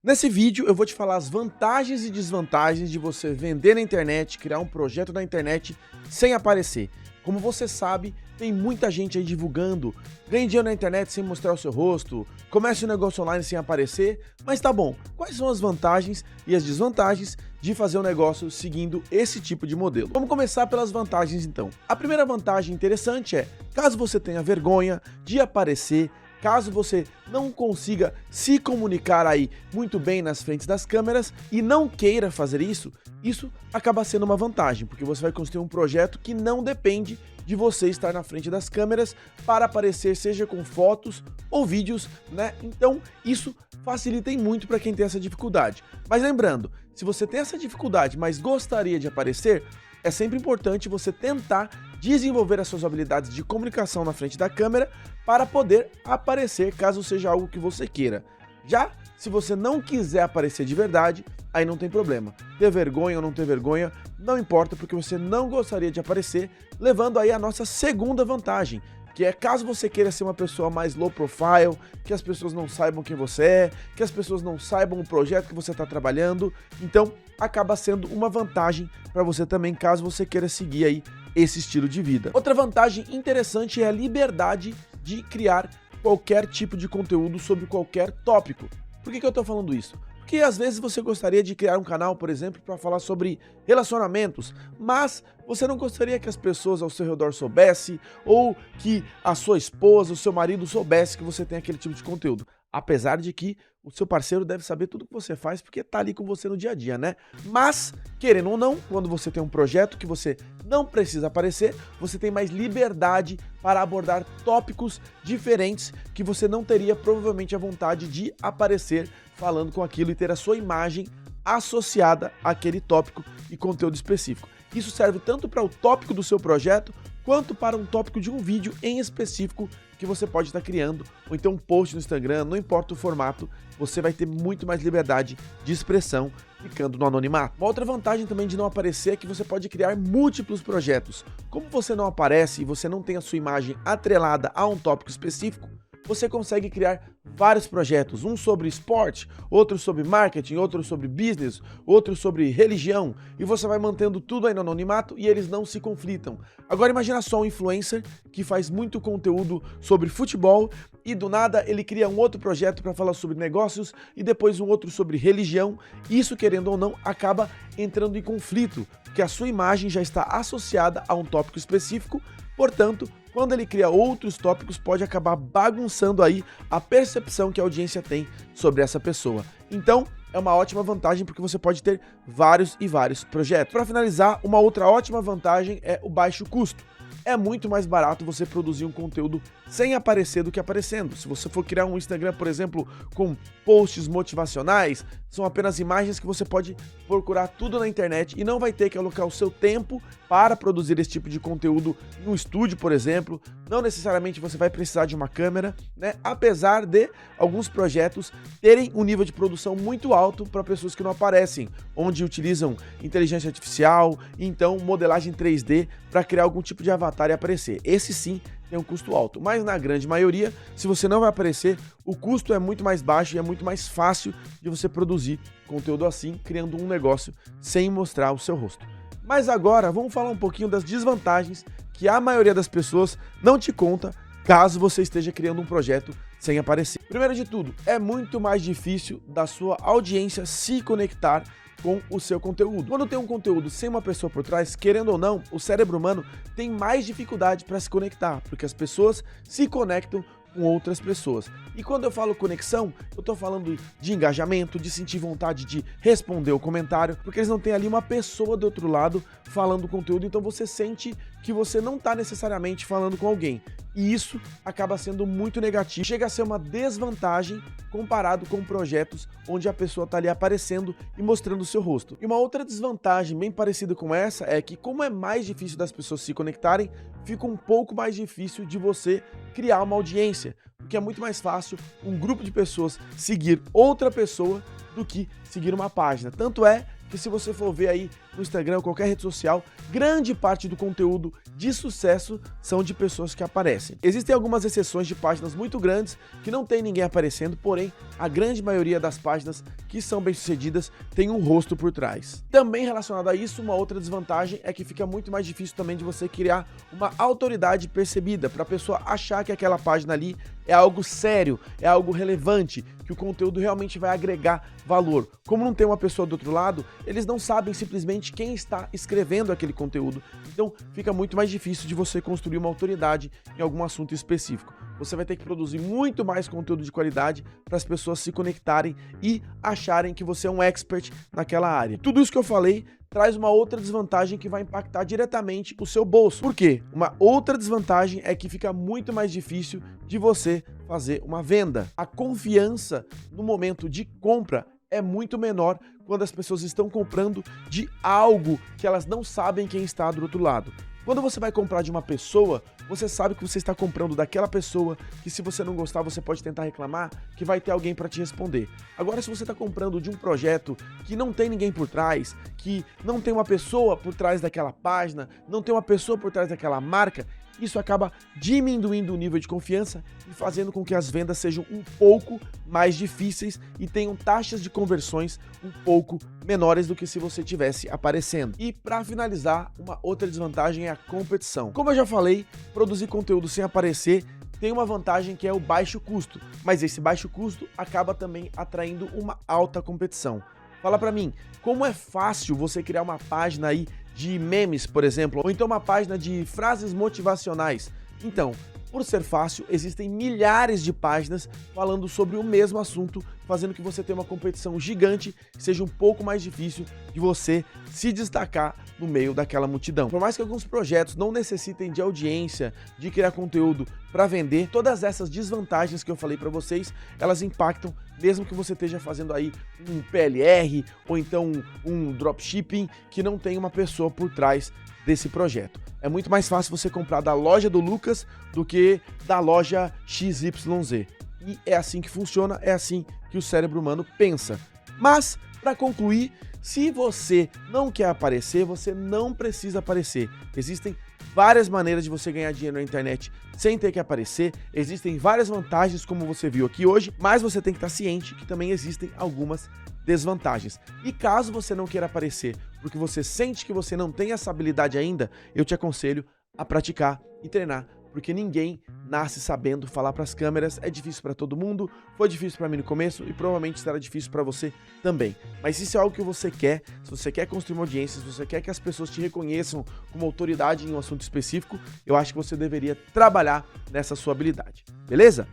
Nesse vídeo eu vou te falar as vantagens e desvantagens de você vender na internet, criar um projeto na internet sem aparecer. Como você sabe, tem muita gente aí divulgando, ganhe dinheiro na internet sem mostrar o seu rosto, comece um negócio online sem aparecer, mas tá bom, quais são as vantagens e as desvantagens de fazer um negócio seguindo esse tipo de modelo? Vamos começar pelas vantagens então. A primeira vantagem interessante é, caso você tenha vergonha de aparecer, caso você não consiga se comunicar aí muito bem nas frentes das câmeras e não queira fazer isso, isso acaba sendo uma vantagem, porque você vai construir um projeto que não depende de você estar na frente das câmeras para aparecer, seja com fotos ou vídeos, né? Então, isso facilita muito para quem tem essa dificuldade. Mas lembrando, se você tem essa dificuldade, mas gostaria de aparecer, é sempre importante você tentar desenvolver as suas habilidades de comunicação na frente da câmera para poder aparecer caso seja algo que você queira. Já se você não quiser aparecer de verdade, aí não tem problema. Ter vergonha ou não ter vergonha, não importa, porque você não gostaria de aparecer, levando aí a nossa segunda vantagem, que é caso você queira ser uma pessoa mais low profile, que as pessoas não saibam quem você é, que as pessoas não saibam o projeto que você está trabalhando, então acaba sendo uma vantagem para você também, caso você queira seguir aí esse estilo de vida. Outra vantagem interessante é a liberdade de criar qualquer tipo de conteúdo sobre qualquer tópico. Por que eu estou falando isso? Porque às vezes você gostaria de criar um canal, por exemplo, para falar sobre relacionamentos, mas você não gostaria que as pessoas ao seu redor soubessem, ou que a sua esposa, o seu marido soubesse que você tem aquele tipo de conteúdo. Apesar de que o seu parceiro deve saber tudo que você faz, porque tá ali com você no dia a dia, né? Mas, querendo ou não, quando você tem um projeto que você não precisa aparecer, você tem mais liberdade para abordar tópicos diferentes que você não teria provavelmente a vontade de aparecer falando com aquilo e ter a sua imagem associada àquele tópico e conteúdo específico. Isso serve tanto para o tópico do seu projeto, quanto para um tópico de um vídeo em específico que você pode estar criando, ou então um post no Instagram, não importa o formato, você vai ter muito mais liberdade de expressão ficando no anonimato. Uma outra vantagem também de não aparecer é que você pode criar múltiplos projetos. Como você não aparece e você não tem a sua imagem atrelada a um tópico específico, você consegue criar vários projetos, um sobre esporte, outro sobre marketing, outro sobre business, outro sobre religião, e você vai mantendo tudo aí no anonimato e eles não se conflitam. Agora imagina só um influencer que faz muito conteúdo sobre futebol e do nada ele cria um outro projeto para falar sobre negócios e depois um outro sobre religião. Isso, querendo ou não, acaba entrando em conflito, porque a sua imagem já está associada a um tópico específico, portanto, quando ele cria outros tópicos, pode acabar bagunçando aí a percepção que a audiência tem sobre essa pessoa. Então, é uma ótima vantagem porque você pode ter vários e vários projetos. Para finalizar, uma outra ótima vantagem é o baixo custo. É muito mais barato você produzir um conteúdo sem aparecer do que aparecendo. Se você for criar um Instagram, por exemplo, com posts motivacionais, são apenas imagens que você pode procurar tudo na internet e não vai ter que alocar o seu tempo para produzir esse tipo de conteúdo no estúdio, por exemplo. Não necessariamente você vai precisar de uma câmera, né? Apesar de alguns projetos terem um nível de produção muito alto para pessoas que não aparecem, onde utilizam inteligência artificial, então modelagem 3D para criar algum tipo de avatar e aparecer. Esse sim tem um custo alto, mas na grande maioria, se você não vai aparecer, o custo é muito mais baixo e é muito mais fácil de você produzir conteúdo assim, criando um negócio sem mostrar o seu rosto. Mas agora, vamos falar um pouquinho das desvantagens que a maioria das pessoas não te conta caso você esteja criando um projeto sem aparecer. Primeiro de tudo, é muito mais difícil da sua audiência se conectar com o seu conteúdo. Quando tem um conteúdo sem uma pessoa por trás, querendo ou não, o cérebro humano tem mais dificuldade para se conectar, porque as pessoas se conectam com outras pessoas. E quando eu falo conexão, eu tô falando de engajamento, de sentir vontade de responder o comentário, porque eles não têm ali uma pessoa do outro lado falando o conteúdo, então você sente que você não tá necessariamente falando com alguém. E isso acaba sendo muito negativo, chega a ser uma desvantagem comparado com projetos onde a pessoa tá ali aparecendo e mostrando o seu rosto. E uma outra desvantagem bem parecida com essa é que, como é mais difícil das pessoas se conectarem, fica um pouco mais difícil de você criar uma audiência, porque é muito mais fácil um grupo de pessoas seguir outra pessoa do que seguir uma página. Tanto é que, se você for ver aí no Instagram, qualquer rede social, grande parte do conteúdo de sucesso são de pessoas que aparecem. Existem algumas exceções de páginas muito grandes que não tem ninguém aparecendo, porém, a grande maioria das páginas que são bem-sucedidas tem um rosto por trás. Também relacionado a isso, uma outra desvantagem é que fica muito mais difícil também de você criar uma autoridade percebida, para a pessoa achar que aquela página ali é algo sério, é algo relevante, que o conteúdo realmente vai agregar valor. Como não tem uma pessoa do outro lado, eles não sabem simplesmente quem está escrevendo aquele conteúdo. Então fica muito mais difícil de você construir uma autoridade em algum assunto específico. Você vai ter que produzir muito mais conteúdo de qualidade para as pessoas se conectarem e acharem que você é um expert naquela área. Tudo isso que eu falei traz uma outra desvantagem que vai impactar diretamente o seu bolso. Por quê? Uma outra desvantagem é que fica muito mais difícil de você fazer uma venda. A confiança no momento de compra é muito menor quando as pessoas estão comprando de algo que elas não sabem quem está do outro lado. Quando você vai comprar de uma pessoa, você sabe que você está comprando daquela pessoa, que se você não gostar, você pode tentar reclamar, que vai ter alguém para te responder. Agora, se você está comprando de um projeto que não tem ninguém por trás, que não tem uma pessoa por trás daquela página, não tem uma pessoa por trás daquela marca, isso acaba diminuindo o nível de confiança e fazendo com que as vendas sejam um pouco mais difíceis e tenham taxas de conversões um pouco menores do que se você tivesse aparecendo. E para finalizar, uma outra desvantagem é a competição. Como eu já falei, produzir conteúdo sem aparecer tem uma vantagem que é o baixo custo, mas esse baixo custo acaba também atraindo uma alta competição. Fala pra mim, como é fácil você criar uma página aí de memes, por exemplo, ou então uma página de frases motivacionais? Então, por ser fácil, existem milhares de páginas falando sobre o mesmo assunto, fazendo que você tenha uma competição gigante e seja um pouco mais difícil de você se destacar no meio daquela multidão. Por mais que alguns projetos não necessitem de audiência, de criar conteúdo para vender, todas essas desvantagens que eu falei para vocês, elas impactam mesmo que você esteja fazendo aí um PLR ou então um dropshipping que não tem uma pessoa por trás desse projeto. É muito mais fácil você comprar da loja do Lucas do que da loja XYZ. E é assim que funciona, é assim que o cérebro humano pensa. Mas, para concluir, se você não quer aparecer, você não precisa aparecer. Existem várias maneiras de você ganhar dinheiro na internet sem ter que aparecer. Existem várias vantagens, como você viu aqui hoje, mas você tem que estar ciente que também existem algumas desvantagens. E caso você não queira aparecer porque você sente que você não tem essa habilidade ainda, eu te aconselho a praticar e treinar, porque ninguém nasce sabendo falar para as câmeras. É difícil para todo mundo, foi difícil para mim no começo e provavelmente será difícil para você também. Mas se isso é algo que você quer, se você quer construir uma audiência, se você quer que as pessoas te reconheçam como autoridade em um assunto específico, eu acho que você deveria trabalhar nessa sua habilidade, beleza?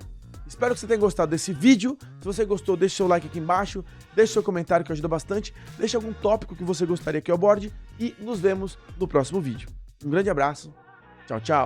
Espero que você tenha gostado desse vídeo. Se você gostou, deixe seu like aqui embaixo, deixe seu comentário que ajuda bastante, deixe algum tópico que você gostaria que eu aborde e nos vemos no próximo vídeo. Um grande abraço, tchau, tchau!